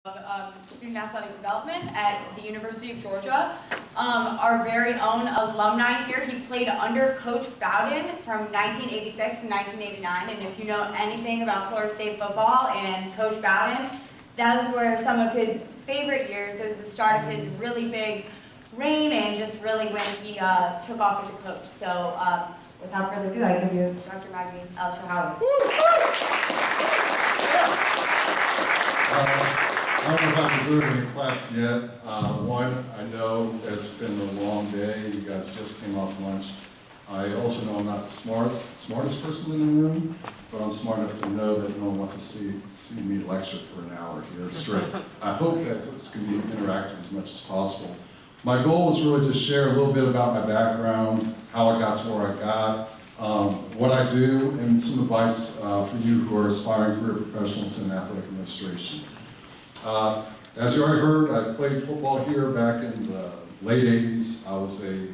Student Athletic Development at the University of Georgia. Our very own alumni here, he played under Coach Bowden from 1986 to 1989, and if you know anything about Florida State football and Coach Bowden, that was where some of his favorite years, it was the start of his really big reign and just really when he took off as a coach. So without further ado, I give you Dr. Magdi El Shahawy. I don't know if I deserve any claps yet. One, I know it's been a long day. You guys just came off lunch. I also know I'm not the smartest person in the room, but I'm smart enough to know that no one wants to see me lecture for an hour here straight. I hope that it's going to be interactive as much as possible. My goal is really to share a little bit about my background, how I got to where I got, what I do, and some advice for you who are aspiring career professionals in athletic administration. As you already heard, I played football here back in the late 80s. I was a,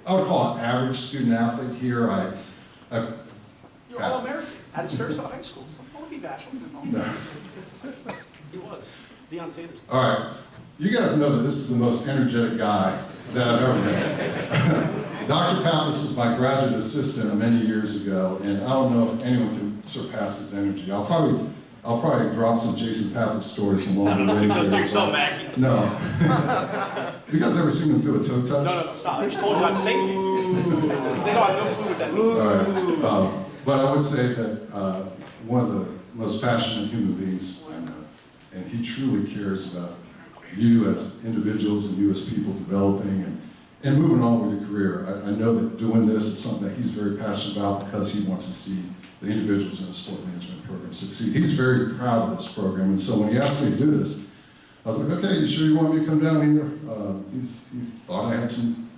I would call it average student athlete here. You're All-American at Sarasota High School. So don't be bashful. No. He was. Deion Sanders. All right. You guys know that this is the most energetic guy that I've ever met. Dr. Pappas was my graduate assistant many years ago, and I don't know if anyone can surpass his energy. I'll probably drop some Jason Pappas stories along the way. Don't do yourself, Mac. No. You guys ever seen him do a toe touch? No, stop. I just told you not to say anything. They know I have no clue what that means. All right. But I would say that one of the most passionate human beings I know, and he truly cares about you as individuals and you as people developing and moving on with your career. I know that doing this is something that he's very passionate about because he wants to see the individuals in the sport management program succeed. He's very proud of this program, and so when he asked me to do this, I was like, okay, you sure you want me to come down here? He thought I had some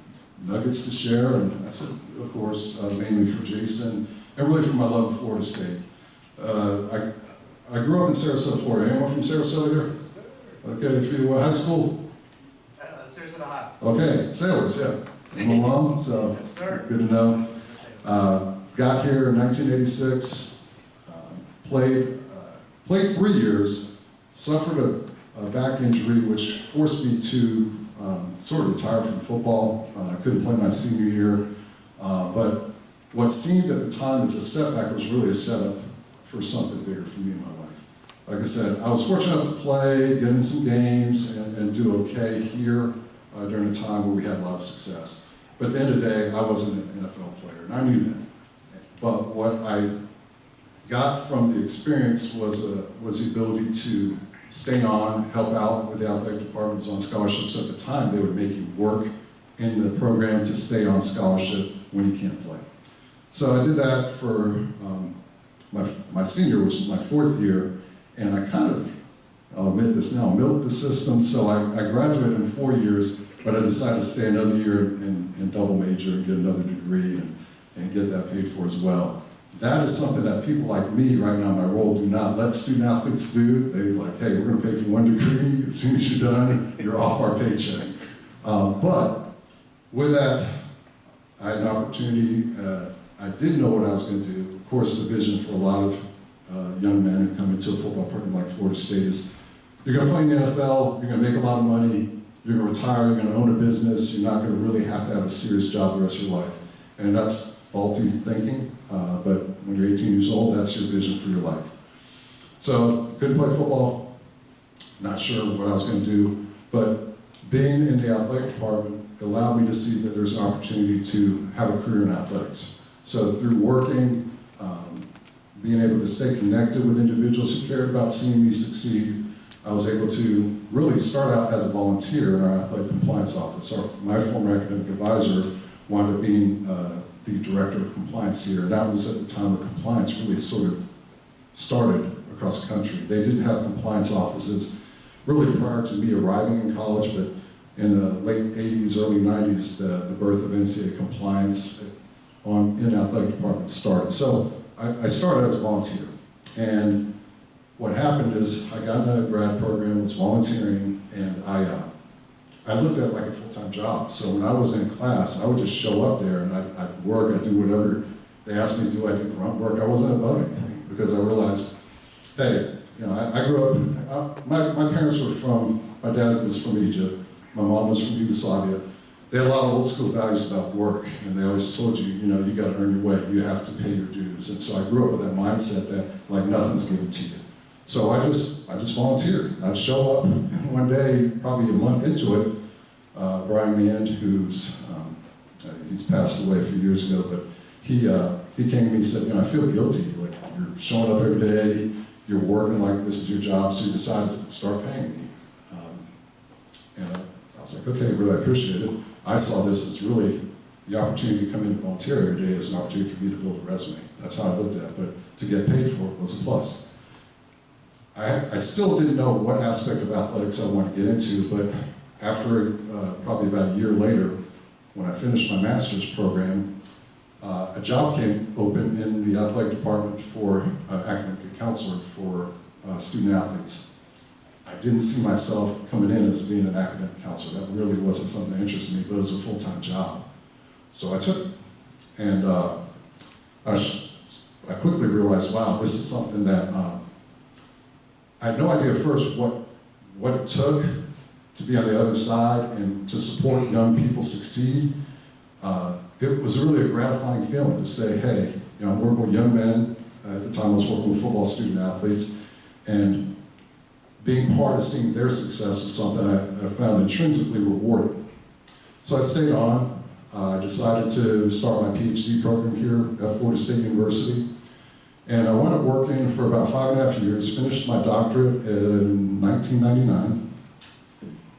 nuggets to share, and I said, of course, mainly for Jason, and really for my love of Florida State. I grew up in Sarasota, Florida. Anyone from Sarasota here? Okay, for you, high school? Sarasota High. Okay, Sailors, yeah. I'm alum, so Yes, sir. good to know. Got here in 1986, played 3 years, suffered a back injury which forced me to sort of retire from football. I couldn't play my senior year, but what seemed at the time as a setback was really a setup for something bigger for me in my life. Like I said, I was fortunate enough to play, get in some games, and do okay here during a time where we had a lot of success. But at the end of the day, I wasn't an NFL player, and I knew that. But what I got from the experience was the ability to stay on, help out with the athletic departments on scholarships. At the time, they would make you work in the program to stay on scholarship when you can't play. So I did that for my senior, which is my 4th year, and I kind of, I'll admit this now, milked the system. So I graduated in 4 years, but I decided to stay another year and double major and get another degree and get that paid for as well. That is something that people like me right now in my role do not let student athletes do. They're like, hey, we're gonna pay for 1 degree, as soon as you're done, you're off our paycheck. But with that, I had an opportunity, I didn't know what I was gonna do. Of course, the vision for a lot of young men who come into a football program like Florida State is, you're gonna play in the NFL, you're gonna make a lot of money, you're gonna retire, you're gonna own a business, you're not gonna really have to have a serious job the rest of your life. And that's faulty thinking, but when you're 18 years old, that's your vision for your life. So, couldn't play football, not sure what I was going to do, but being in the athletic department allowed me to see that there's an opportunity to have a career in athletics. So through working, being able to stay connected with individuals who cared about seeing me succeed, I was able to really start out as a volunteer in our athletic compliance office. My former academic advisor wound up being the director of compliance here. That was at the time where compliance really sort of started across the country. They didn't have compliance offices really prior to me arriving in college, but in the late 80s, early 90s, the birth of NCAA compliance in the athletic department started. So I started as a volunteer. And what happened is I got into a grad program, was volunteering, and I looked at it like a full-time job. So when I was in class, I would just show up there and I'd work, I'd do whatever they asked me to do. I did grunt work. I wasn't above anything because I realized, hey, you know, I grew up, my parents were from, my dad was from Egypt, my mom was from Yugoslavia. They had a lot of old school values about work, and they always told you, you know, you got to earn your way, you have to pay your dues. And so I grew up with that mindset that like nothing's given to you. So I just volunteered. I'd show up, and one day, probably a month into it, Brian Mand, he's passed away a few years ago, but he came to me and said, you know, I feel guilty. Like, you're showing up every day, you're working like this is your job, so you decided to start paying me. And I was like, okay, really, I appreciate it. I saw this as really the opportunity to come in and volunteer every day as an opportunity for me to build a resume. That's how I looked at it, but to get paid for it was a plus. I still didn't know what aspect of athletics I wanted to get into, but after probably about a year later, when I finished my master's program, a job came open in the athletic department for academic counselor for student athletes. I didn't see myself coming in as being an academic counselor. That really wasn't something that interested me, but it was a full-time job. So I took it, and I quickly realized, wow, this is something that I had no idea at first what it took to be on the other side and to support young people succeed. It was really a gratifying feeling to say, hey, you know, I'm working with young men. At the time I was working with football student athletes, and being part of seeing their success is something I found intrinsically rewarding. So I stayed on. I decided to start my PhD program here at Florida State University. And I wound up working for about 5.5 years, finished my doctorate in 1999.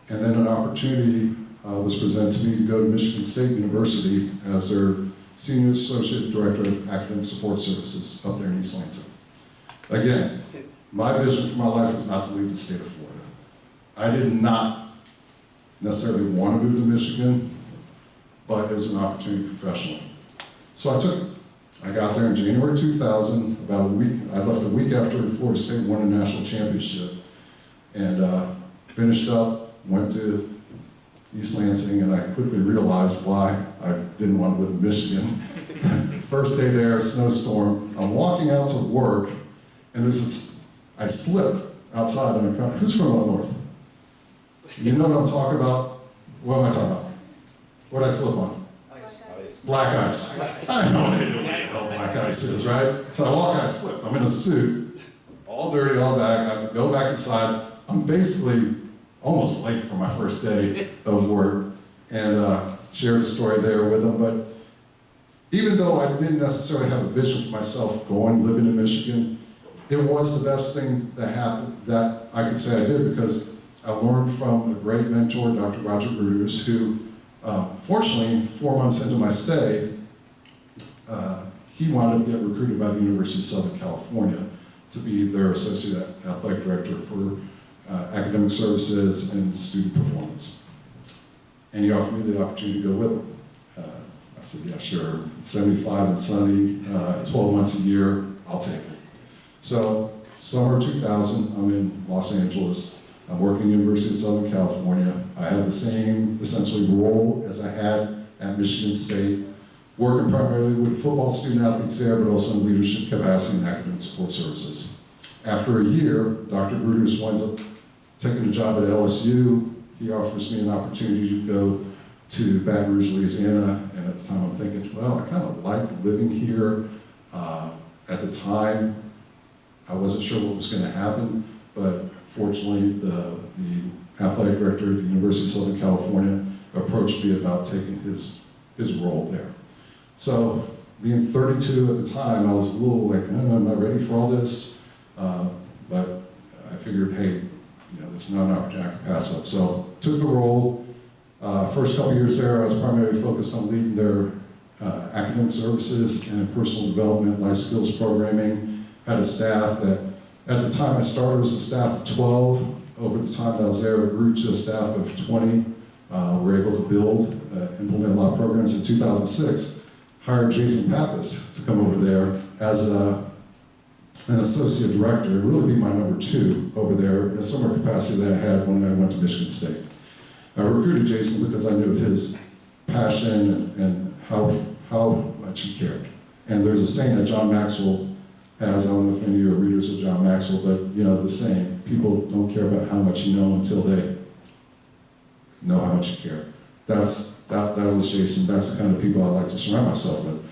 And then an opportunity was presented to me to go to Michigan State University as their Senior Associate Director of Academic Support Services up there in East Lansing. Again, my vision for my life was not to leave the state of Florida. I did not necessarily want to move to Michigan, but it was an opportunity professionally. So I took it. I got there in January 2000, about a week. I left a week after Florida State won a national championship, and finished up, went to East Lansing, and I quickly realized why I didn't want to live in Michigan. First day there, snowstorm. I'm walking out to work, and I slip outside on a car. Who's from up north? You know what I'm talking about? What am I talking about? What did I slip on? Black ice. I know what black ice is, right? So I walk out, I slip. I'm in a suit, all dirty, all back. I have to go back inside. I'm basically almost late for my first day of work, and shared the story there with them. But even though I didn't necessarily have a vision for myself living in Michigan, it was the best thing that happened that I could say I did, because I learned from a great mentor, Dr. Roger Gruders, who fortunately, 4 months into my stay, he wanted to get recruited by the University of Southern California to be their Associate Athletic Director for Academic Services and Student Performance. And he offered me the opportunity to go with him. I said, yeah, sure, 75 and sunny, 12 months a year, I'll take it. So, summer 2000, I'm in Los Angeles. I'm working at the University of Southern California. I have the same, essentially, role as I had at Michigan State, working primarily with football student athletes there, but also in leadership capacity and academic support services. After a year, Dr. Gruders winds up taking a job at LSU. He offers me an opportunity to go to Baton Rouge, Louisiana, and at the time I'm thinking, well, I kind of like living here. At the time, I wasn't sure what was going to happen, but fortunately, the athletic director at the University of Southern California approached me about taking his role there. So, being 32 at the time, I was a little like, I'm not ready for all this, but I figured, hey, this is not an opportunity I can pass up. So, took the role. First couple years there, I was primarily focused on leading their academic services and personal development, life skills programming. Had a staff that, at the time I started, was a staff of 12. Over the time that I was there, it grew to a staff of 20. We were able to build, implement a lot of programs. In 2006, hired Jason Pappas to come over there as an associate director, really be my number 2 over there in a similar capacity that I had when I went to Michigan State. I recruited Jason because I knew of his passion and how much he cared. And there's a saying that John Maxwell has. I don't know if any of you are readers of John Maxwell, but the saying, people don't care about how much you know until they know how much you care. That was Jason. That's the kind of people I like to surround myself with.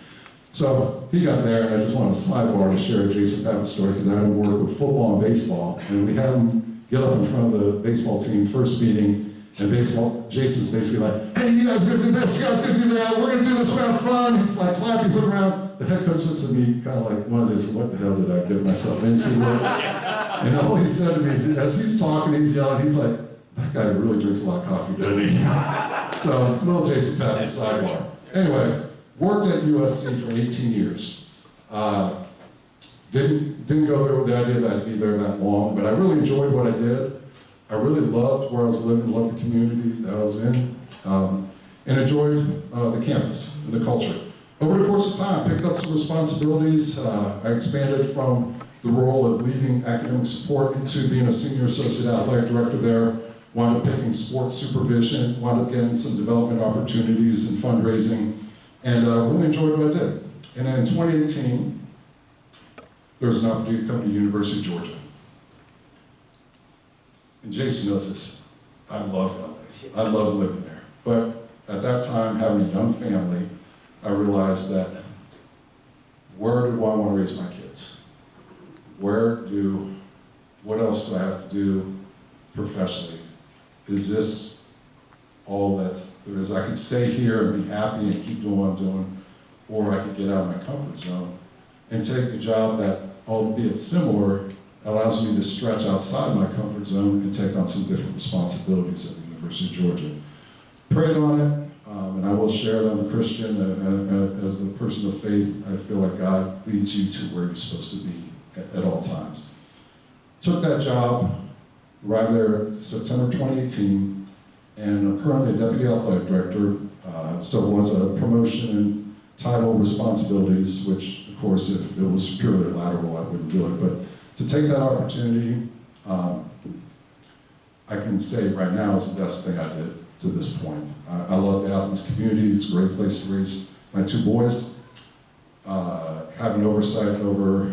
So he got there, and I just wanted a sidebar to share a Jason Pappas story because I had him work with football and baseball, and we had him get up in front of the baseball team first meeting, and Jason's basically like, hey, you guys gonna do this, you guys gonna do that, we're gonna do this, we're gonna have fun. He's like clapping, he's looking around. The head coach looks at me kind of like one of these, what the hell did I get myself into? And all he said to me is, as he's talking, he's yelling, he's like, that guy really drinks a lot of coffee, doesn't he? So, little Jason Pappas sidebar. Anyway, worked at USC for 18 years. Didn't go there with the idea that I'd be there that long, but I really enjoyed what I did. I really loved where I was living, loved the community that I was in, and enjoyed the campus and the culture. Over the course of time, picked up some responsibilities. I expanded from the role of leading academic support into being a senior associate athletic director there. Wound up picking sports supervision, wound up getting some development opportunities and fundraising, and really enjoyed what I did. And then in 2018, there was an opportunity to come to the University of Georgia. And Jason knows this. I love LA. I love living there. But at that time, having a young family, I realized that where do I want to raise my kids? What else do I have to do professionally? Is this all there is? I could stay here and be happy and keep doing what I'm doing, or I could get out of my comfort zone and take a job that, albeit similar, allows me to stretch outside my comfort zone and take on some different responsibilities at the University of Georgia. Prayed on it, and I will share that I'm a Christian. As a person of faith, I feel like God leads you to where you're supposed to be at all times. Took that job, arrived there September 2018, and I'm currently a deputy athletic director, so it was a promotion in title responsibilities, which, of course, if it was purely lateral, I wouldn't do it. But to take that opportunity, I can say right now is the best thing I did to this point. I love the Athens community. It's a great place to raise my two boys. Having oversight over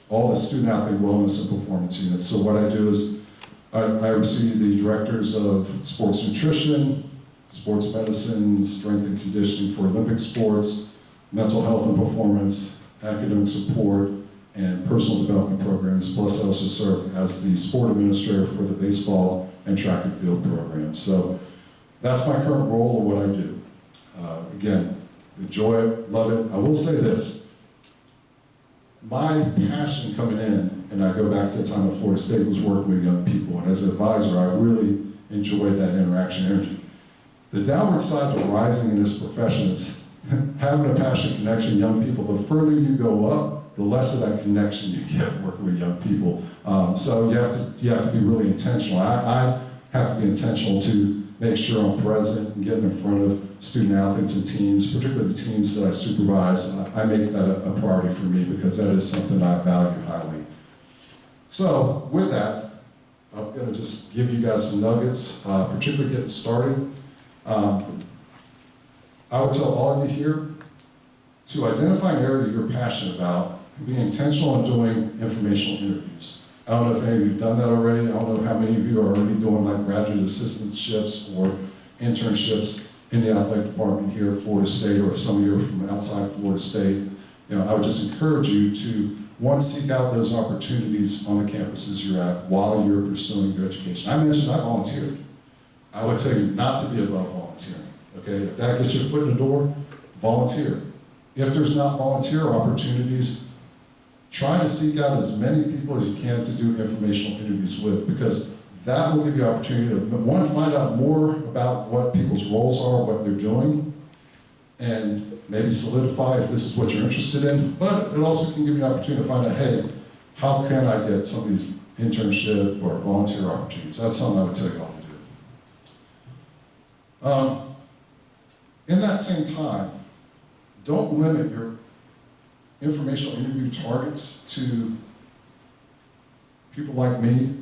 all the student athlete wellness and performance units. So what I do is I oversee the directors of sports nutrition, sports medicine, strength and conditioning for Olympic sports, mental health and performance, academic support, and personal development programs, plus I also serve as the sport administrator for the baseball and track and field programs. So that's my current role and what I do. Again, enjoy it, love it. I will say this, my passion coming in, and I go back to the time at Florida State, was working with young people, and as an advisor, I really enjoyed that interaction energy. The downward side to rising in this profession is having a passion connection with young people. The further you go up, the less of that connection you get working with young people. So you have to be really intentional. I have to be intentional to make sure I'm present and getting in front of student athletes and teams, particularly the teams that I supervise. I make that a priority for me because that is something I value highly. So with that, I'm going to just give you guys some nuggets, particularly getting started. I would tell all of you here to identify an area that you're passionate about and be intentional in doing informational interviews. I don't know if any of you have done that already. I don't know how many of you are already doing like graduate assistantships or internships in the athletic department here at Florida State, or if some of you are from outside Florida State. I would just encourage you to, one, seek out those opportunities on the campuses you're at while you're pursuing your education. I mentioned I volunteered. I would tell you not to be above volunteering. Okay, if that gets your foot in the door, volunteer. If there's not volunteer opportunities, try to seek out as many people as you can to do informational interviews with, because that will give you an opportunity to, one, find out more about what people's roles are, what they're doing, and maybe solidify if this is what you're interested in, but it also can give you an opportunity to find out, hey, how can I get some of these internship or volunteer opportunities? That's something I would tell you all to do. In that same time, don't limit your informational interview targets to people like me,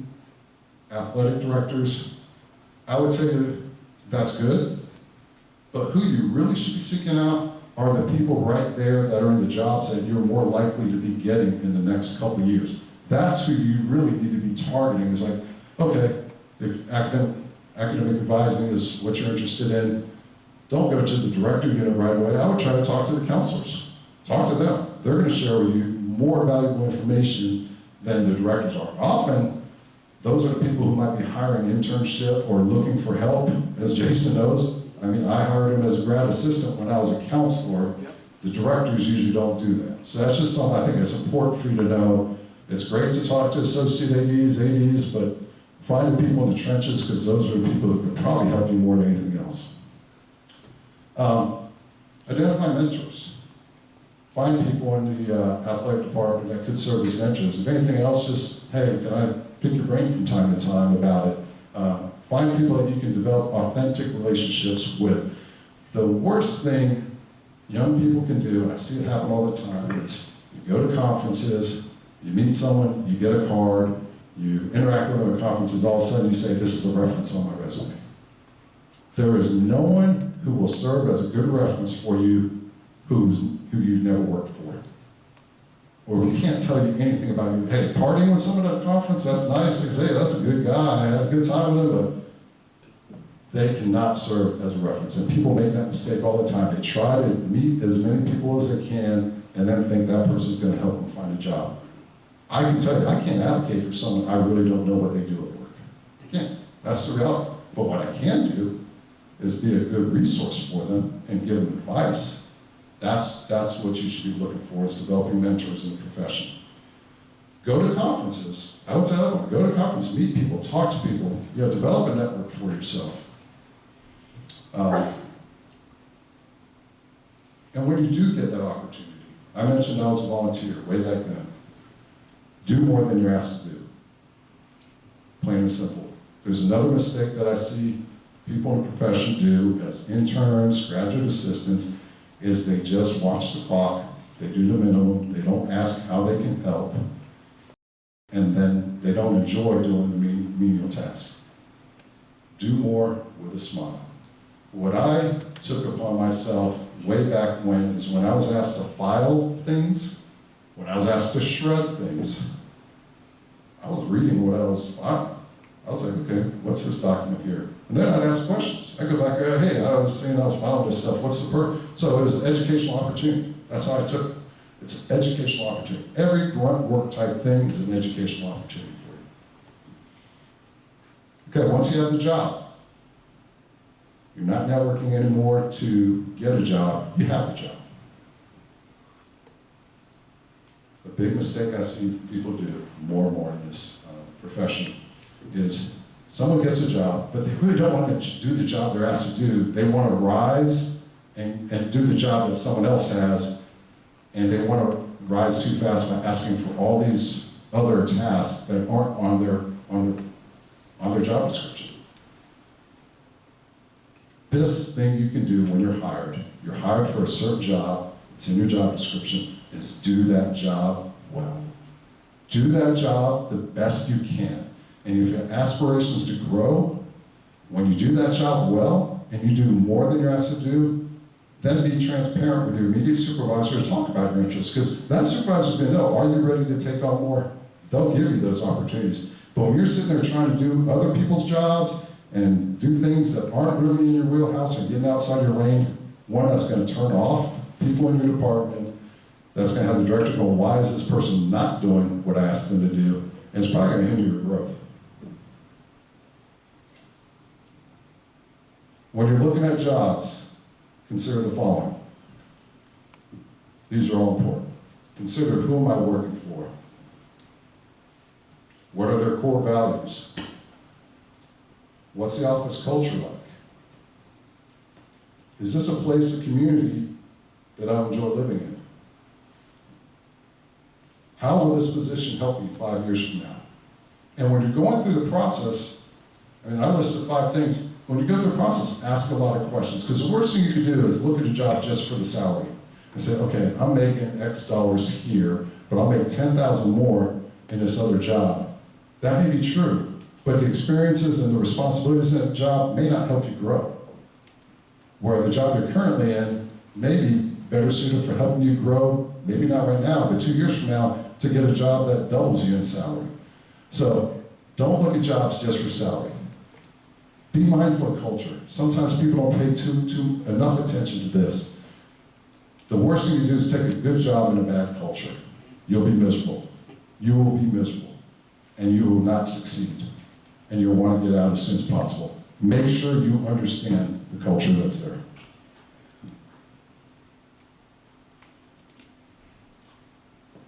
athletic directors. I would tell you that's good, but who you really should be seeking out are the people right there that are in the jobs that you're more likely to be getting in the next couple of years. That's who you really need to be targeting. It's like, okay, if academic advising is what you're interested in, don't go to the director unit right away. I would try to talk to the counselors. Talk to them. They're going to share with you more valuable information than the directors are. Often, those are the people who might be hiring internship or looking for help, as Jason knows. I mean, I hired him as a grad assistant when I was a counselor. The directors usually don't do that. So that's just something I think it's important for you to know. It's great to talk to associate ADs, but find the people in the trenches, because those are the people who could probably help you more than anything else. Identify mentors. Find people in the athletic department that could serve as mentors. If anything else, just, hey, can I pick your brain from time to time about it? Find people that you can develop authentic relationships with. The worst thing young people can do, and I see it happen all the time, is you go to conferences, you meet someone, you get a card, you interact with them at conferences, all of a sudden you say, this is the reference on my resume. There is no one who will serve as a good reference for you who you've never worked for. Or who can't tell you anything about you. Hey, partying with someone at a conference, that's nice. They say, hey, that's a good guy, I had a good time with him, but they cannot serve as a reference. And people make that mistake all the time. They try to meet as many people as they can and then think that person's going to help them find a job. I can tell you, I can't advocate for someone I really don't know what they do at work. I can't. That's the reality. But what I can do is be a good resource for them and give them advice. That's what you should be looking for, is developing mentors in the profession. Go to conferences. I would tell them, go to conferences, meet people, talk to people, develop a network for yourself. And when you do get that opportunity, I mentioned I was a volunteer way back then. Do more than you're asked to do. Plain and simple. There's another mistake that I see people in the profession do as interns, graduate assistants, is they just watch the clock, they do the minimum, they don't ask how they can help, and then they don't enjoy doing the menial tasks. Do more with a smile. What I took upon myself way back when is when I was asked to file things, when I was asked to shred things, I was reading what I was filing. I was like, okay, what's this document here? And then I'd ask questions. I'd go back and go, hey, I was saying I was filing this stuff, what's the purpose? So it was an educational opportunity. That's how I took it. It's an educational opportunity. Every grunt work type thing is an educational opportunity for you. Okay, once you have the job, you're not networking anymore to get a job, you have the job. A big mistake I see people do more and more in this profession is someone gets a job, but they really don't want to do the job they're asked to do. They want to rise and do the job that someone else has, and they want to rise too fast by asking for all these other tasks that aren't on their job description. Best thing you can do when you're hired for a certain job, it's in your job description, is do that job well. Do that job the best you can. And if you have aspirations to grow, when you do that job well, and you do more than you're asked to do, then be transparent with your immediate supervisor to talk about your interests, because that supervisor's going to know, are you ready to take on more? They'll give you those opportunities. But when you're sitting there trying to do other people's jobs and do things that aren't really in your wheelhouse or getting outside your lane, one, that's going to turn off people in your department, that's going to have the director go, why is this person not doing what I asked them to do? And it's probably going to hinder your growth. When you're looking at jobs, consider the following. These are all important. Consider, who am I working for? What are their core values? What's the office culture like? Is this a place, a community that I enjoy living in? How will this position help me 5 years from now? And when you're going through the process, I listed 5 things. When you go through the process, ask a lot of questions, because the worst thing you can do is look at a job just for the salary and say, okay, I'm making X dollars here, but I'll make 10,000 more in this other job. That may be true, but the experiences and the responsibilities in that job may not help you grow. Where the job you're currently in may be better suited for helping you grow, maybe not right now, but 2 years from now, to get a job that doubles you in salary. So don't look at jobs just for salary. Be mindful of culture. Sometimes people don't pay enough attention to this. The worst thing you do is take a good job in a bad culture. You'll be miserable. You will be miserable. And you will not succeed. And you'll want to get out as soon as possible. Make sure you understand the culture that's there.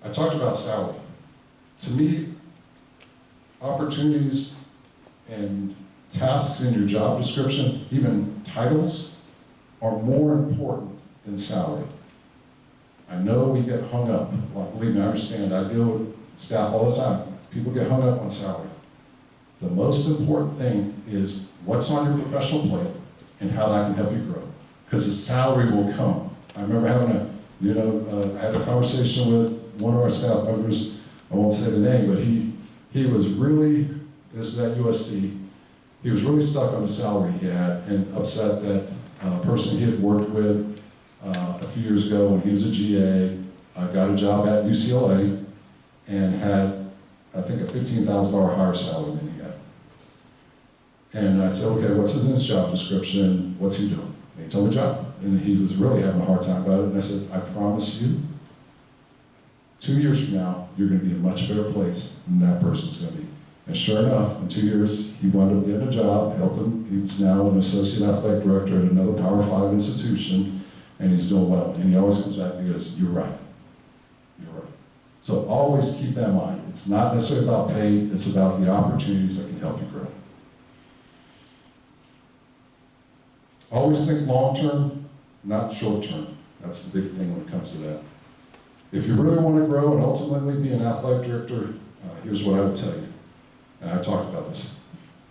I talked about salary. To me, opportunities and tasks in your job description, even titles, are more important than salary. I know we get hung up. Well, believe me, I understand. I deal with staff all the time. People get hung up on salary. The most important thing is what's on your professional plate and how that can help you grow. Because the salary will come. I remember having I had a conversation with one of our staff members. I won't say the name, but he was really, this is at USC, he was really stuck on the salary he had and upset that a person he had worked with a few years ago when he was a GA, got a job at UCLA and had, I think, a $15,000 higher salary than he had. And I said, okay, what's his job description? What's he doing? And he told me the job. And he was really having a hard time about it. And I said, I promise you, 2 years from now, you're going to be in a much better place than that person's going to be. And sure enough, in 2 years, he wound up getting a job, helped him. He's now an associate athletic director at another Power 5 institution, and he's doing well. And he always comes back and goes, you're right. You're right. So always keep that in mind. It's not necessarily about pay, it's about the opportunities that can help you grow. Always think long-term, not short-term. That's the big thing when it comes to that. If you really want to grow and ultimately be an athletic director, here's what I would tell you. And I talked about this.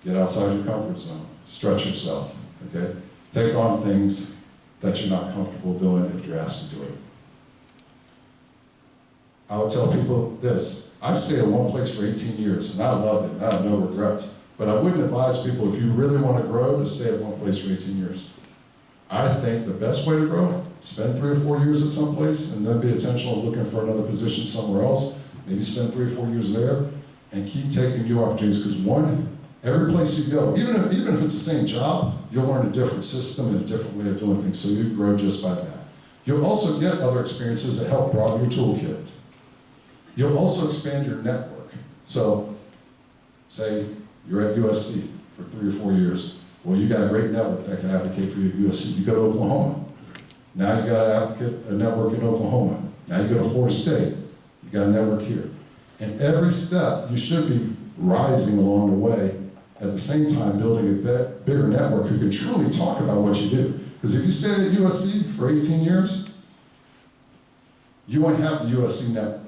Get outside your comfort zone. Stretch yourself, okay? Take on things that you're not comfortable doing if you're asked to do it. I would tell people this. I stayed in one place for 18 years, and I loved it, and I have no regrets. But I wouldn't advise people, if you really want to grow, to stay at one place for 18 years. I think the best way to grow, spend 3 or 4 years at some place, and then be intentional looking for another position somewhere else. Maybe spend 3 or 4 years there, and keep taking new opportunities. Because every place you go, even if it's the same job, you'll learn a different system and a different way of doing things. So you grow just by that. You'll also get other experiences that help broaden your toolkit. You'll also expand your network. So, say you're at USC for 3 or 4 years. Well, you got a great network that can advocate for you at USC. You go to Oklahoma. Now you got a network in Oklahoma. Now you go to Florida State. You got a network here. And every step, you should be rising along the way, at the same time building a bigger network who can truly talk about what you do. Because if you stay at USC for 18 years, you won't have the USC network.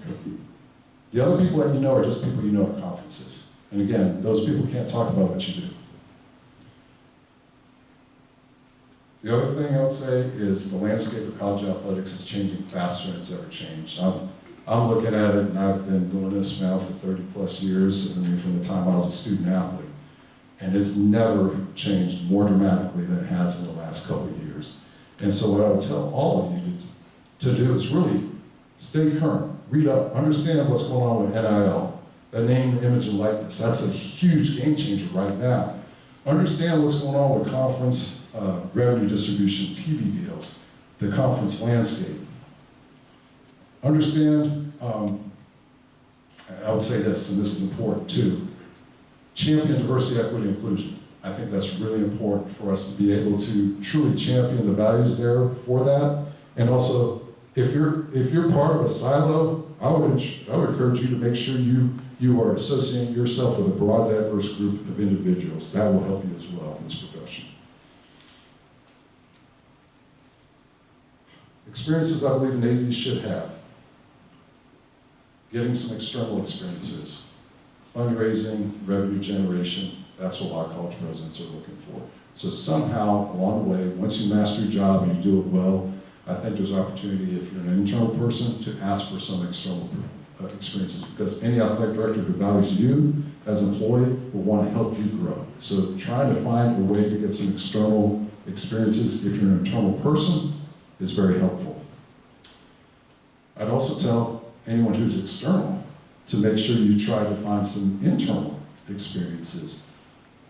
The other people that you know are just people you know at conferences. And again, those people can't talk about what you do. The other thing I would say is the landscape of college athletics is changing faster than it's ever changed. I'm looking at it, and I've been doing this now for 30 plus years, from the time I was a student athlete. And it's never changed more dramatically than it has in the last couple of years. And so what I would tell all of you to do is really stay current, read up, understand what's going on with NIL, that name, image, and likeness. That's a huge game changer right now. Understand what's going on with conference revenue distribution, TV deals, the conference landscape. Understand, I would say this, and this is important too, champion diversity, equity, inclusion. I think that's really important for us to be able to truly champion the values there for that. And also, if you're part of a silo, I would encourage you to make sure you are associating yourself with a broad, diverse group of individuals. That will help you as well in this profession. Experiences I believe Navy should have. Getting some external experiences. Fundraising, revenue generation, that's what a lot of college presidents are looking for. So somehow, along the way, once you master your job and you do it well, I think there's opportunity, if you're an internal person, to ask for some external experiences, because any athletic director who values you as an employee will want to help you grow. So trying to find a way to get some external experiences if you're an internal person is very helpful. I'd also tell anyone who's external to make sure you try to find some internal experiences.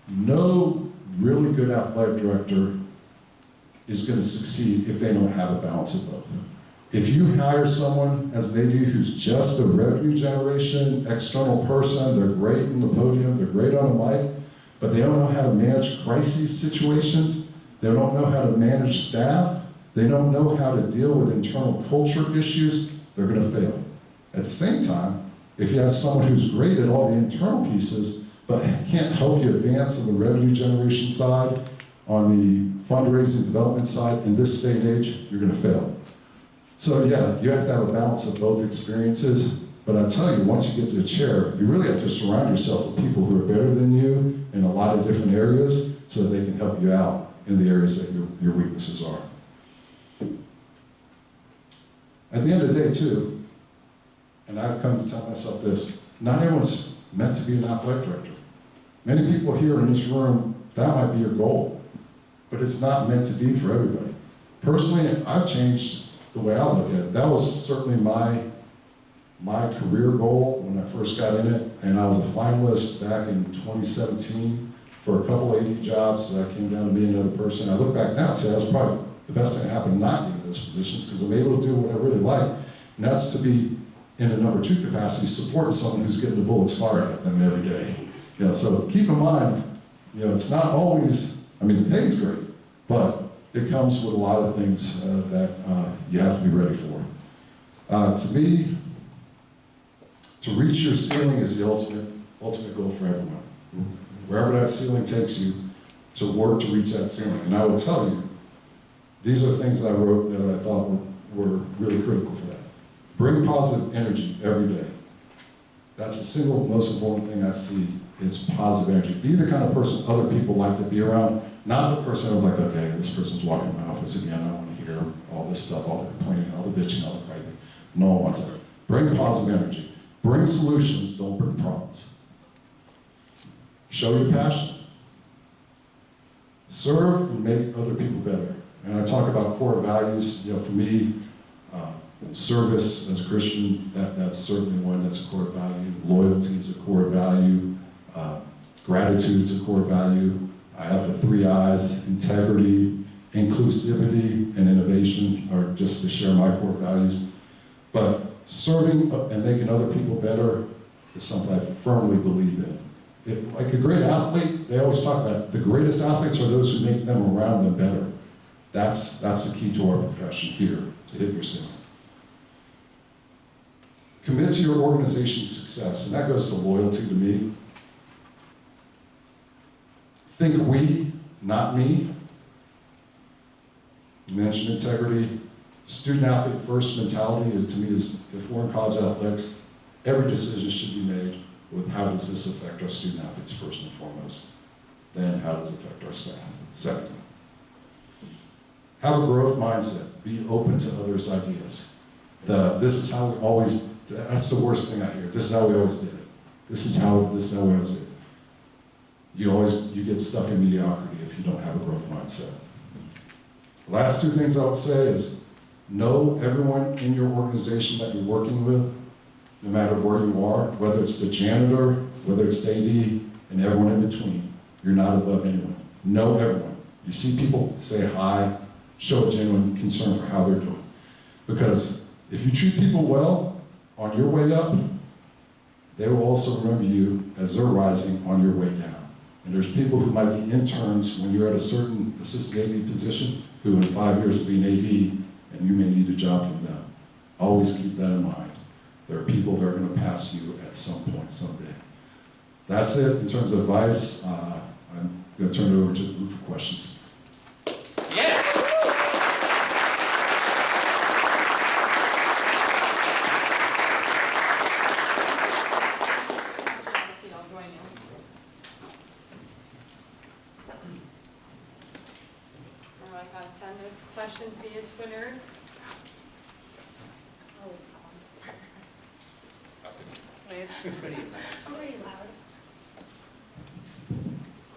No really good athletic director is going to succeed if they don't have a balance of both. If you hire someone as an AD who's just a revenue generation, external person, they're great in the podium, they're great on the mic, but they don't know how to manage crisis situations, they don't know how to manage staff, they don't know how to deal with internal culture issues, they're going to fail. At the same time, if you have someone who's great at all the internal pieces, but can't help you advance on the revenue generation side, on the fundraising development side, in this day and age, you're going to fail. So yeah, you have to have a balance of both experiences, but I tell you, once you get to the chair, you really have to surround yourself with people who are better than you in a lot of different areas so that they can help you out in the areas that your weaknesses are. At the end of the day too, and I've come to tell myself this, not everyone's meant to be an athletic director. Many people here in this room, that might be your goal, but it's not meant to be for everybody. Personally, I've changed the way I look at it. That was certainly my career goal when I first got in it, and I was a finalist back in 2017 for a couple AD jobs that came down to me and another person. I look back now and say that was probably the best thing that happened not getting those positions because I'm able to do what I really like, and that's to be in a number 2 capacity, supporting someone who's getting the bullets fired at them every day. You know, so keep in mind, you know, it's not always, I mean, the pay's great, but it comes with a lot of things that you have to be ready for. To me, to reach your ceiling is the ultimate goal for everyone. Wherever that ceiling takes you, to work to reach that ceiling. And I will tell you, these are things that I wrote that I thought were really critical for that. Bring positive energy every day. That's the single most important thing I see is positive energy. Be the kind of person other people like to be around, not the person who's like, okay, this person's walking in my office again, I don't want to hear all this stuff, all the complaining, all the bitching, all the griping. No one wants that. Bring positive energy. Bring solutions, don't bring problems. Show your passion. Serve and make other people better. And I talk about core values, you know, for me, service as a Christian, that's certainly one that's a core value. Loyalty is a core value. Gratitude is a core value. I have the 3 I's, integrity, inclusivity, and innovation are just to share my core values. But serving and making other people better is something I firmly believe in. Like a great athlete, they always talk about the greatest athletes are those who make them around them better. That's the key to our profession here, to hit your ceiling. Commit to your organization's success, and that goes to loyalty to me. Think we, not me. You mentioned integrity. Student athlete first mentality to me is, if we're in college athletics, every decision should be made with how does this affect our student athletes first and foremost. Then how does it affect our staff? Secondly. Have a growth mindset. Be open to others' ideas. This is how we always, that's the worst thing I hear. This is how we always did it. This is how we always did it. You get stuck in mediocrity if you don't have a growth mindset. The last 2 things I would say is know everyone in your organization that you're working with, no matter where you are, whether it's the janitor, whether it's the AD, and everyone in between. You're not above anyone. Know everyone. You see people, say hi, show a genuine concern for how they're doing. Because if you treat people well on your way up, they will also remember you as they're rising on your way down. And there's people who might be interns when you're at a certain assistant AD position who in 5 years will be an AD and you may need a job from them. Always keep that in mind. There are people that are going to pass you at some point, someday. That's it in terms of advice. I'm going to turn it over to the group for questions. Yeah. Or I gotta send those questions via Twitter. Oh, it's on. It's pretty loud.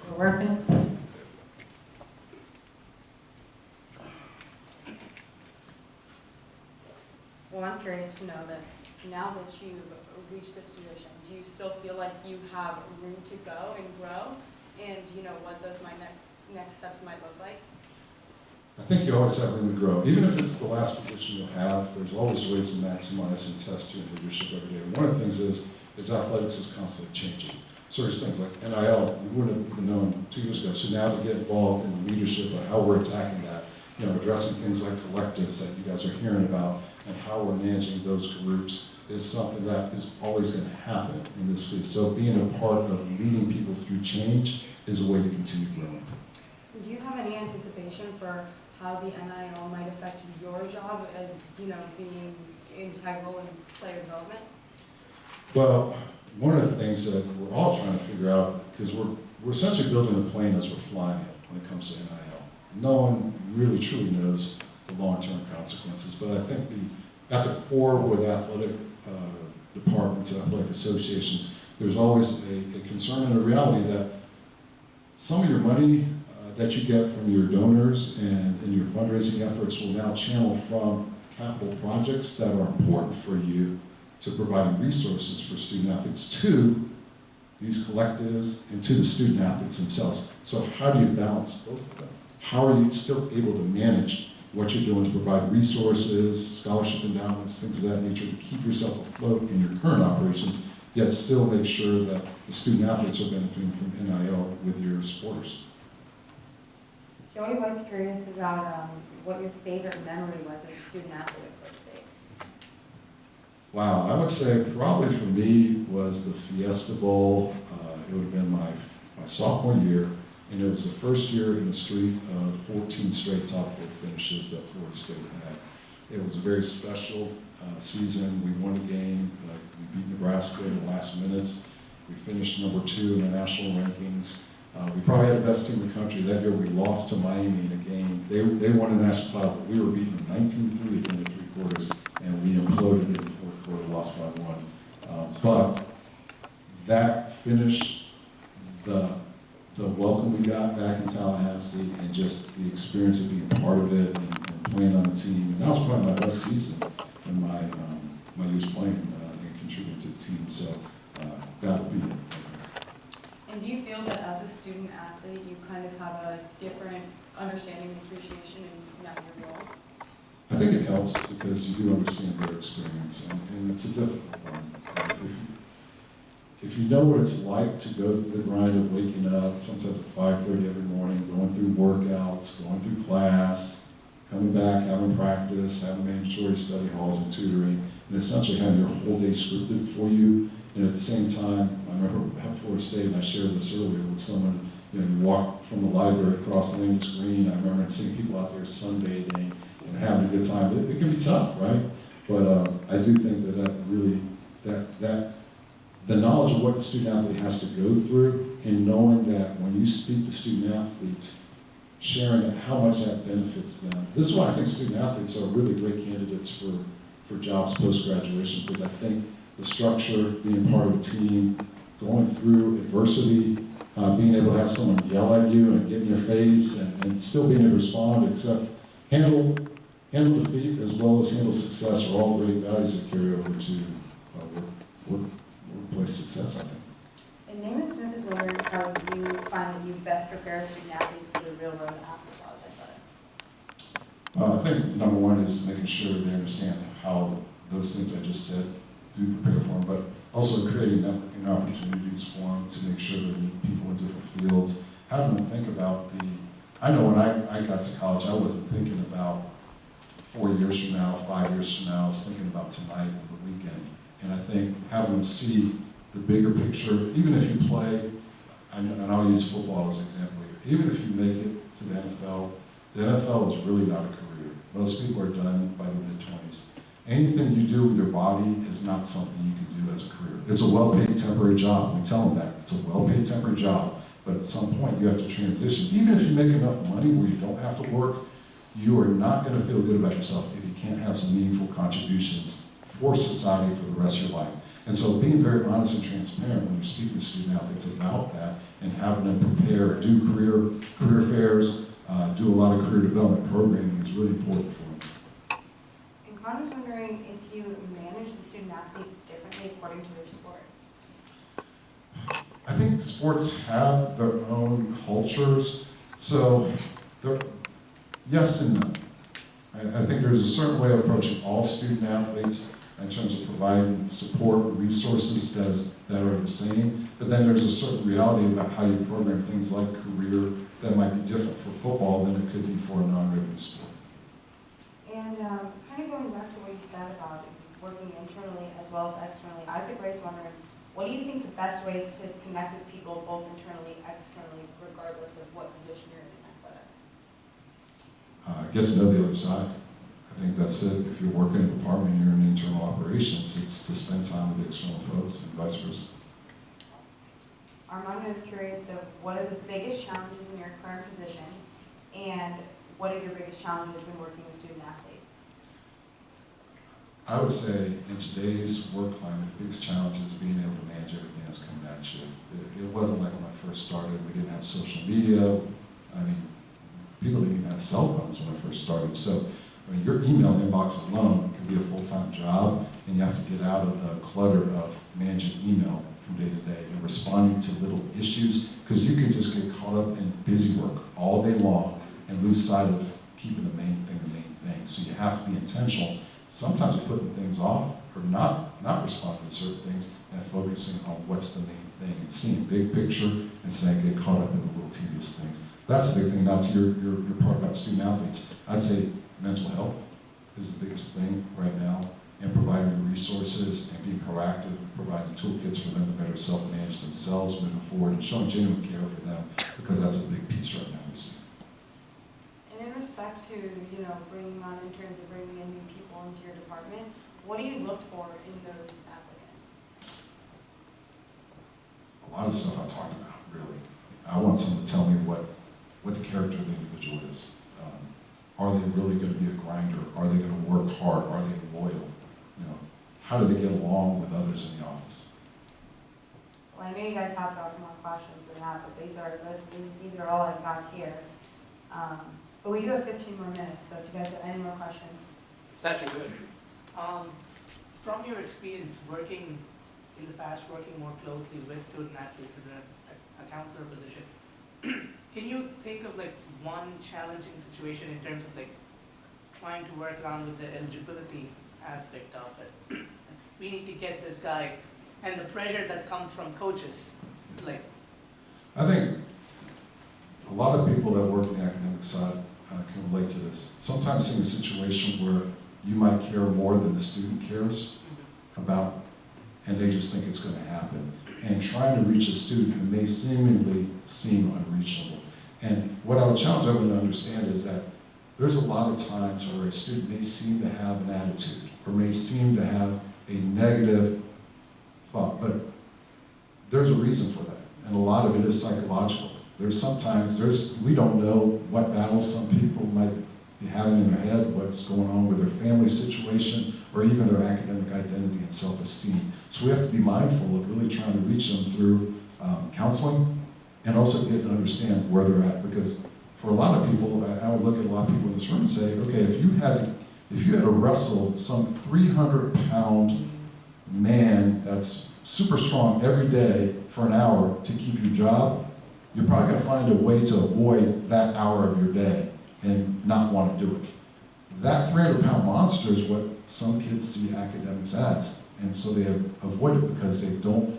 We're working. Well, I'm curious. curious to know that now that you've reached this position, do you still feel like you have room to go and grow? And you know what those next steps might look like? I think you always have room to grow. Even if it's the last position you have, there's always ways to maximize and test your leadership every day. And one of the things is athletics is constantly changing. So there's things like NIL, you wouldn't have even known 2 years ago. So now to get involved in the leadership of how we're attacking that, you know, addressing things like collectives that you guys are hearing about and how we're managing those groups is something that is always going to happen in this field. So being a part of leading people through change is a way to continue growing. Do you have any anticipation for how the NIL might affect your job as, you know, being integral in player development? Well, one of the things that we're all trying to figure out, because we're essentially building a plane as we're flying it when it comes to NIL. No one really truly knows the long-term consequences, but I think at the core with athletic departments, athletic associations, there's always a concern and a reality that some of your money that you get from your donors and your fundraising efforts will now channel from capital projects that are important for you to providing resources for student athletes to these collectives and to the student athletes themselves. So how do you balance both of them? How are you still able to manage what you're doing to provide resources, scholarship endowments, things of that nature to keep yourself afloat in your current operations, yet still make sure that the student athletes are benefiting from NIL with your supporters? Joey White's curious about what your favorite memory was as a student athlete at Florida State. Wow, I would say probably for me was the Fiesta Bowl. It would have been my sophomore year, and it was the first year in the streak of 14 straight top 4 finishes that Florida State had. It was a very special season. We won the game. We beat Nebraska in the last minutes. We finished number 2 in the national rankings. We probably had the best team in the country. That year we lost to Miami in a game. They won the national title, but we were beating them 19-3 at the end of 3 quarters, and we imploded in the 4th quarter, lost by 1. But that finish, the welcome we got back in Tallahassee, and just the experience of being part of it and playing on the team, and that was probably my best season in my years playing and contributing to the team. So that would be it. And do you feel that as a student athlete, you kind of have a different understanding and appreciation in now your role? I think it helps because you do understand their experience, and it's a difficult one. If you know what it's like to go through the grind of waking up, sometimes at 5:30 every morning, going through workouts, going through class, coming back, having practice, having mandatory study halls and tutoring, and essentially having your whole day scripted for you. And at the same time, I remember at Florida State, and I shared this earlier with someone, you walk from the library across the Landis Green. I remember seeing people out there sunbathing and having a good time. It can be tough, right? But I do think that really, the knowledge of what the student athlete has to go through, and knowing that when you speak to student athletes, sharing how much that benefits them. This is why I think student athletes are really great candidates for jobs post-graduation, because I think the structure, being part of a team, going through adversity, being able to have someone yell at you and get in your face and still being able to respond, except handle defeat as well as handle success are all great values that carry over to workplace success, I think. And Naaman Smith is wondering how you find that you best prepare student athletes for the real road after college athletics. I think number one is making sure they understand how those things I just said do prepare for them, but also creating networking opportunities for them to make sure they meet people in different fields, having them think about I know when I got to college, I wasn't thinking about 4 years from now, 5 years from now, I was thinking about tonight and the weekend. And I think having them see the bigger picture, even if you play, and I'll use football as an example here, even if you make it to the NFL is really not a career. Most people are done by the mid-20s. Anything you do with your body is not something you can do as a career. It's a well-paid temporary job. We tell them that. It's a well-paid temporary job. But at some point, you have to transition. Even if you make enough money where you don't have to work, you are not going to feel good about yourself if you can't have some meaningful contributions for society for the rest of your life. And so being very honest and transparent when you're speaking to student athletes about that and having them prepare, do career fairs, do a lot of career development programming is really important for them. And Connor's wondering wondering if you manage the student athletes differently according to their sport. I think sports have their own cultures, so yes and no. I think there's a certain way of approaching all student athletes in terms of providing support and resources that are the same, but then there's a certain reality about how you program things like career that might be different for football than it could be for a non-revenue sport. And kind of going back to what you said about working internally as well as externally, Isaac Ray's wondering, what do you think the best ways to connect with people both internally and externally, regardless of what position you're in athletics? Get to know the other side. I think that's it. If you're working in a department, you're in internal operations, it's to spend time with the external folks and vice versa. Armando is curious of what are the biggest challenges in your current position and what are your biggest challenges when working with student athletes? I would say in today's work climate, the biggest challenge is being able to manage everything that's coming at you. It wasn't like when I first started, we didn't have social media. I mean, people didn't even have cell phones when I first started. So I mean, your email inbox alone can be a full-time job, and you have to get out of the clutter of managing email from day to day and responding to little issues, because you can just get caught up in busy work all day long and lose sight of keeping the main thing the main thing. So you have to be intentional. Sometimes putting things off or not responding to certain things and focusing on what's the main thing and seeing big picture and saying get caught up in the little tedious things. That's the big thing. Now to your part about student athletes, I'd say mental health is the biggest thing right now, and providing resources and being proactive, providing toolkits for them to better self-manage themselves moving forward and showing genuine care for them, because that's a big piece right now we see. And in respect to, bringing on interns and bringing in new people into your department, what do you look for in those applicants? A lot of stuff I talked about, really. I want someone to tell me what the character of the individual is. Are they really going to be a grinder? Are they going to work hard? Are they loyal? How do they get along with others in the office? Well, I know you guys have got more questions than that, but these are all I've got here. But we do have 15 more minutes, so if you guys have any more questions. It's actually good. From your experience working in the past, working more closely with student athletes in a counselor position, can you think of one challenging situation in terms of trying to work around with the eligibility aspect of it? We need to get this guy, and the pressure that comes from coaches. I think a lot of people that work in the academic side can relate to this. Sometimes in a situation where you might care more than the student cares about, and they just think it's going to happen. And trying to reach a student who may seemingly seem unreachable. And what I would challenge everyone to understand is that there's a lot of times where a student may seem to have an attitude or may seem to have a negative thought, but there's a reason for that. And a lot of it is psychological. We don't know what battles some people might be having in their head, what's going on with their family situation, or even their academic identity and self-esteem. So we have to be mindful of really trying to reach them through counseling, and also get to understand where they're at. Because for a lot of people, I would look at a lot of people in this room and say, okay, if you had to wrestle some 300-pound man that's super strong every day for an hour to keep your job, you're probably going to find a way to avoid that hour of your day and not want to do it. That 300-pound monster is what some kids see academics as, and so they avoid it because they don't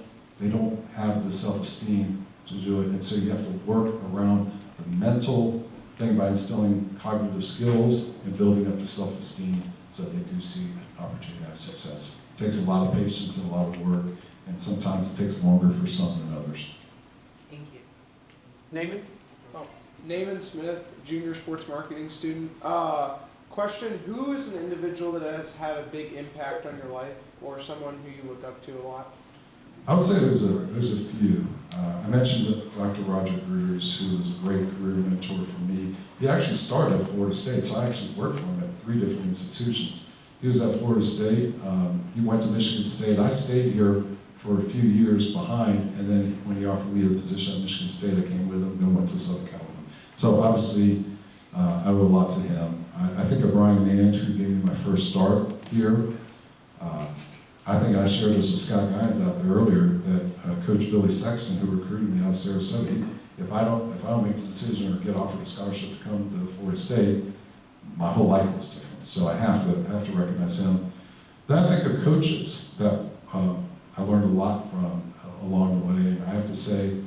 have the self-esteem to do it, and so you have to work around the mental thing by instilling cognitive skills and building up their self-esteem so they do see an opportunity to have success. It takes a lot of patience and a lot of work, and sometimes it takes longer for some than others. Thank you. Naaman? Naaman Smith, junior sports marketing student. Question, who is an individual that has had a big impact on your life, or someone who you look up to a lot? I would say there's a few. I mentioned Dr. Roger Gruers, who was a great career mentor for me. He actually started at Florida State, so I actually worked for him at 3 different institutions. He was at Florida State, he went to Michigan State. I stayed here for a few years behind, and then when he offered me the position at Michigan State, I came with him, then went to Southern California. So obviously, I owe a lot to him. I think of Brian Nand, who gave me my first start here. I think I shared this with Scott Gines out there earlier, that Coach Billy Sexton, who recruited me out of Sarasota, if I don't make the decision or get offered a scholarship to come to Florida State, my whole life is different. So I have to recognize him. Then I think of coaches that I learned a lot from along the way. And I have to say,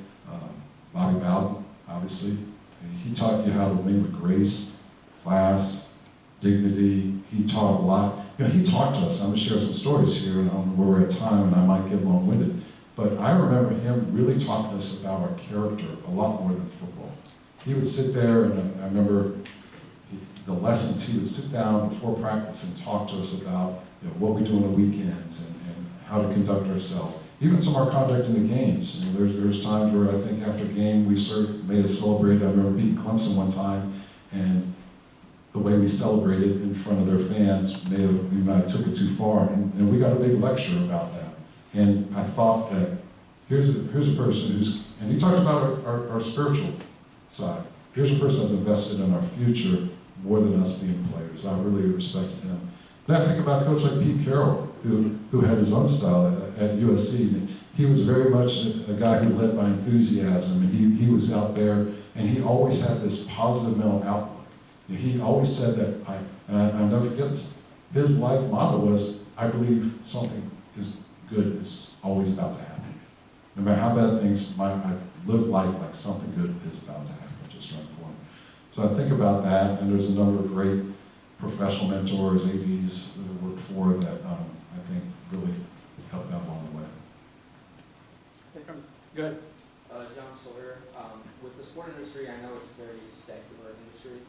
Bobby Bowden, obviously, he taught you how to win with grace, class, dignity. He taught a lot. You know, he talked to us. I'm going to share some stories here, and I don't know where we're at time, and I might get long-winded. But I remember him really talking to us about our character a lot more than football. He would sit there, and I remember the lessons. He would sit down before practice and talk to us about, you know, what we do on the weekends and how to conduct ourselves. Even some of our conduct in the games. You know, there's times where I think after a game we made us celebrate. I remember beating Clemson one time, and the way we celebrated in front of their fans we might have took it too far, and we got a big lecture about that. And I thought that here's a person and he talked about our spiritual side. Here's a person that's invested in our future more than us being players. I really respected him. Then I think about a coach like Pete Carroll, who had his own style at USC. He was very much a guy who led by enthusiasm, and he was out there, and he always had this positive mental outlook. He always said that, I'll never forget this, his life motto was, I believe something good is always about to happen. No matter how bad things might, I live life like something good is about to happen just around the corner. So I think about that, and there's a number of great professional mentors, ADs that I worked for that I think really helped out along the way. Good. John Sawyer. With the sport industry, I know it's a very secular industry.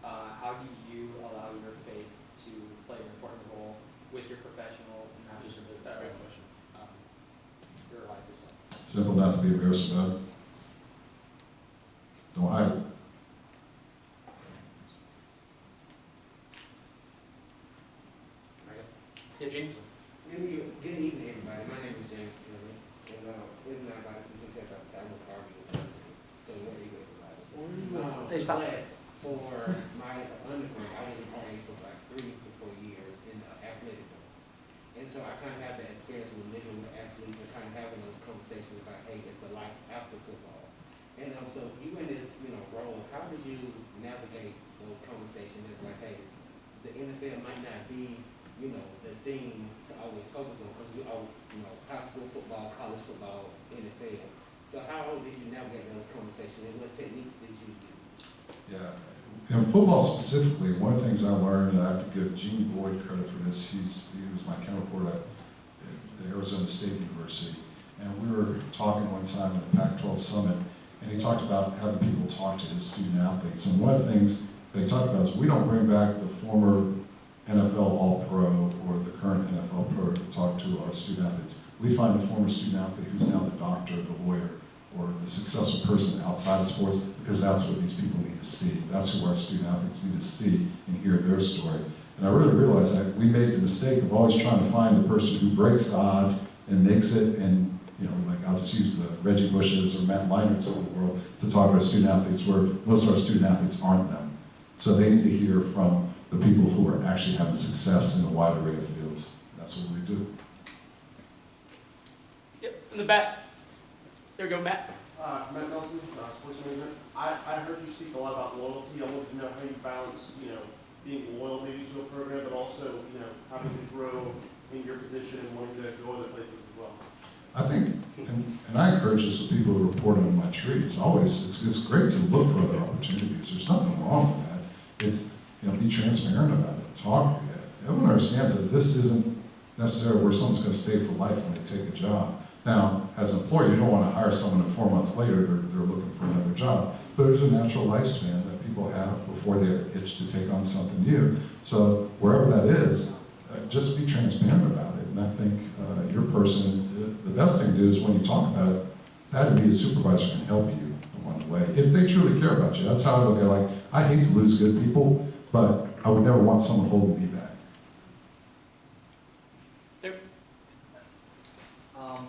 How do you allow your faith to play an important role with your professional, not just your life yourself? Simple, not to be embarrassed about it. Don't hide it. Yeah, James. Good evening, everybody. My name is James Kelly, and even though you can tell by the time of Harvey is listening, so what are you going to Hey, stop. For my undergrad, I was in RA for like 3 to 4 years in athletic roles. And so I kind of have that experience with living with athletes and kind of having those conversations about, hey, it's a life after football. And so you in this, role, how did you navigate those conversations? It's like, hey, the NFL might not be, the thing to always focus on, because we all, high school football, college football, NFL. So how did you navigate those conversations, and what techniques did you use? Yeah, in football specifically, one of the things I learned, and I have to give Gene Boyd credit for this, he was my counterpart at the Arizona State University, and we were talking one time at the Pac-12 Summit, and he talked about having people talk to his student athletes, and one of the things they talked about is we don't bring back the former NFL All-Pro or the current NFL Pro to talk to our student athletes. We find a former student athlete who's now the doctor, the lawyer, or the successful person outside of sports, because that's what these people need to see. That's who our student athletes need to see and hear their story. And I really realized that we made the mistake of always trying to find the person who breaks the odds and makes it, and like I'll just use the Reggie Bushes or Matt Leinerts of the world to talk to our student athletes, where most of our student athletes aren't them. So they need to hear from the people who are actually having success in a wide array of fields. That's what we do. Yep, in the back. There we go, Matt. Matt Nelson, sports management. I heard you speak a lot about loyalty. I wanted to know how you balance, being loyal maybe to a program, but also, having to grow in your position and wanting to go other places as well. I think, and I encourage this with people who report on my tree. It's great to look for other opportunities. There's nothing wrong with that. It's, be transparent about it. Talk. Everyone understands that this isn't necessarily where someone's going to stay for life when they take a job. Now, as an employer, you don't want to hire someone and 4 months later they're looking for another job. But there's a natural lifespan that people have before they're itched to take on something new. So wherever that is, just be transparent about it. And I think your person, the best thing to do is when you talk about it, that immediate supervisor can help you along the way. If they truly care about you. That's how I look at it. Like, I hate to lose good people, but I would never want someone holding me back.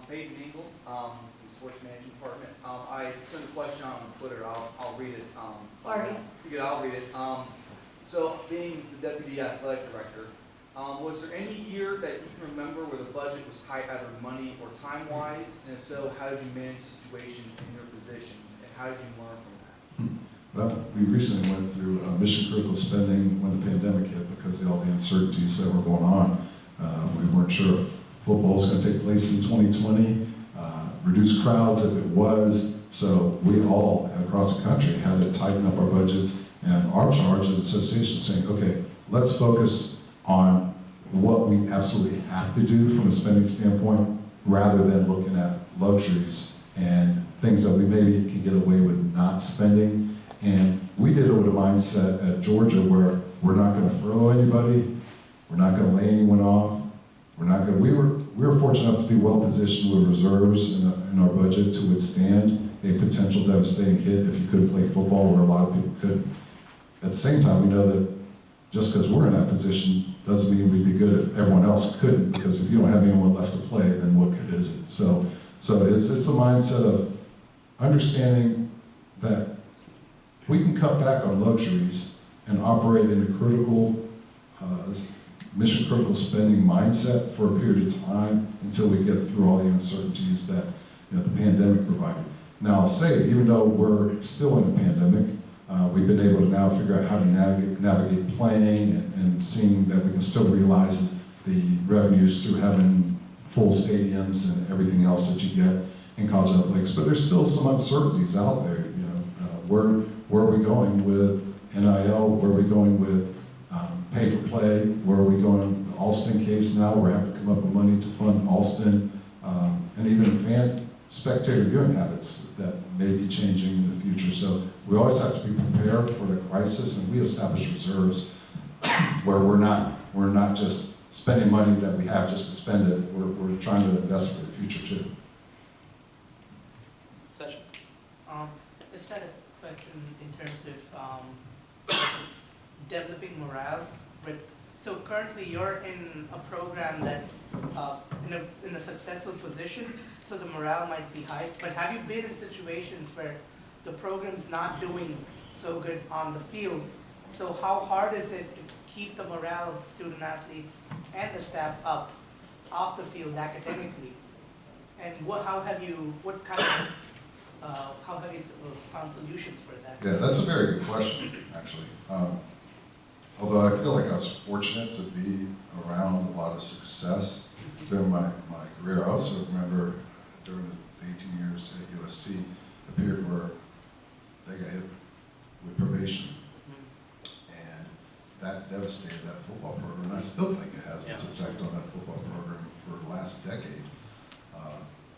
Peyton Eagle, from the Sports Management Department. I sent a question on Twitter. I'll read it. Sorry. I'll read it. So, being the Deputy Athletic Director, Was there any year that you can remember where the budget was tight either money or time-wise? And if so, how did you manage the situation in your position? And how did you learn from that? Well, we recently went through mission critical spending when the pandemic hit because of all the uncertainties that were going on. We weren't sure if football was going to take place in 2020, reduced crowds if it was. So we all across the country had to tighten up our budgets, and our charge as an association saying, okay, let's focus on what we absolutely have to do from a spending standpoint rather than looking at luxuries and things that we maybe can get away with not spending. And we did it with a mindset at Georgia where we're not going to furlough anybody, we're not going to lay anyone off, we were fortunate enough to be well positioned with reserves in our budget to withstand a potential devastating hit if you couldn't play football, where a lot of people couldn't. At the same time, we know that just because we're in that position doesn't mean we'd be good if everyone else couldn't, because if you don't have anyone left to play, then what good is it? So it's a mindset of understanding that we can cut back on luxuries and operate in a critical, mission critical spending mindset for a period of time until we get through all the uncertainties that the pandemic provided. Now I'll say, even though we're still in a pandemic, we've been able to now figure out how to navigate playing and seeing that we can still realize the revenues through having full stadiums and everything else that you get in college athletics. But there's still some uncertainties out there. Where are we going with NIL? Where are we going with pay for play? Where are we going? The Alston case now, we're having to come up with money to fund Alston, and even spectator viewing habits that may be changing in the future. So we always have to be prepared for the crisis, and we establish reserves where we're not just spending money that we have just to spend it. We're trying to invest for the future too. Session. Just had a question in terms of developing morale. So currently you're in a program that's in a successful position, so the morale might be high. But have you been in situations where the program's not doing so good on the field? So how hard is it to keep the morale of student athletes and the staff up off the field academically? And how have you found solutions for that? Yeah, that's a very good question, actually. Although I feel like I was fortunate to be around a lot of success during my career. I also remember during the 18 years at USC, a period where they got hit with probation. And that devastated that football program. And I still think it has its effect on that football program for the last decade.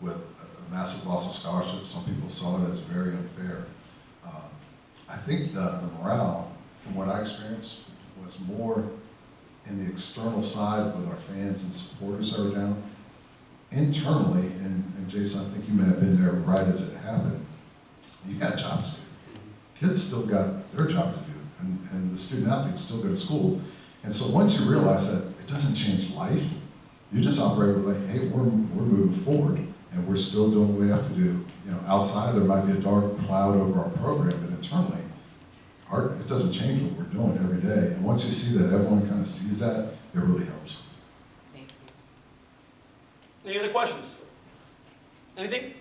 With a massive loss of scholarships, some people saw it as very unfair. I think the morale, from what I experienced, was more in the external side with our fans and supporters that were down. Internally, and Jason, I think you may have been there right as it happened, you got jobs to do. Kids still got their job to do, and the student athletes still go to school. And so once you realize that it doesn't change life, you just operate with like, hey, we're moving forward, and we're still doing what we have to do. Outside there might be a dark cloud over our program, but internally, it doesn't change what we're doing every day. And once you see that everyone kind of sees that, it really helps. Thank you. Any other questions? Anything?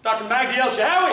Dr. Magdi El Shahawy.